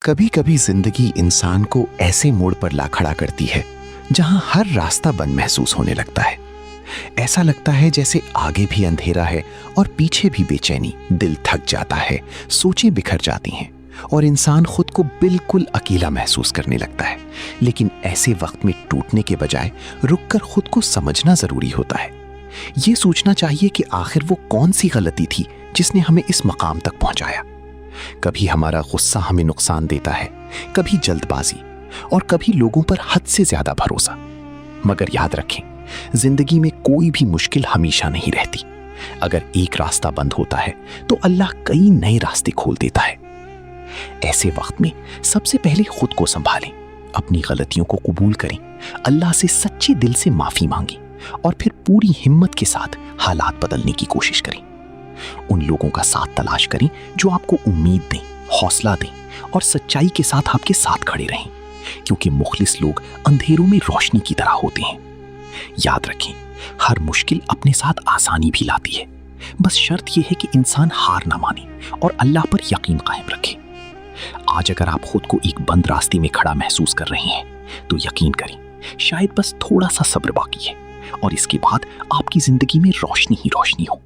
कभी कभी जिंदगी इंसान को ऐसे मोड़ पर ला खड़ा करती है जहां हर रास्ता बंद महसूस होने लगता है। ऐसा लगता है जैसे आगे भी अंधेरा है और पीछे भी बेचैनी। दिल थक जाता है, सोचें बिखर जाती हैं और इंसान खुद को बिल्कुल अकेला महसूस करने लगता है। लेकिन ऐसे वक्त में टूटने के बजाय रुककर खुद को समझना जरूरी होता है। ये सोचना चाहिए कि आखिर वो कौन सी गलती थी जिसने हमें इस मकाम तक पहुंचाया। कभी हमारा गुस्सा हमें नुकसान देता है, कभी जल्दबाजी और कभी लोगों पर हद से ज्यादा भरोसा। मगर याद रखें, जिंदगी में कोई भी मुश्किल हमेशा नहीं रहती। अगर एक रास्ता बंद होता है तो अल्लाह कई नए रास्ते खोल देता है। ऐसे वक्त में सबसे पहले खुद को संभालें, अपनी गलतियों को कबूल करें, अल्लाह से सच्चे दिल से माफी मांगें और फिर पूरी हिम्मत के साथ हालात बदलने की कोशिश करें। उन लोगों का साथ तलाश करें जो आपको उम्मीद दें, हौसला दें और सच्चाई के साथ आपके साथ खड़े रहें, क्योंकि मुखलिस लोग अंधेरों में रोशनी की तरह होते हैं। याद रखें, हर मुश्किल अपने साथ आसानी भी लाती है। बस शर्त यह है कि इंसान हार ना माने और अल्लाह पर यकीन कायम रखे। आज अगर आप खुद को एक बंद रास्ते में खड़ा महसूस कर रहे हैं तो यकीन करें, शायद बस थोड़ा सा सब्र बाकी है और इसके बाद आपकी जिंदगी में रोशनी ही रोशनी हो।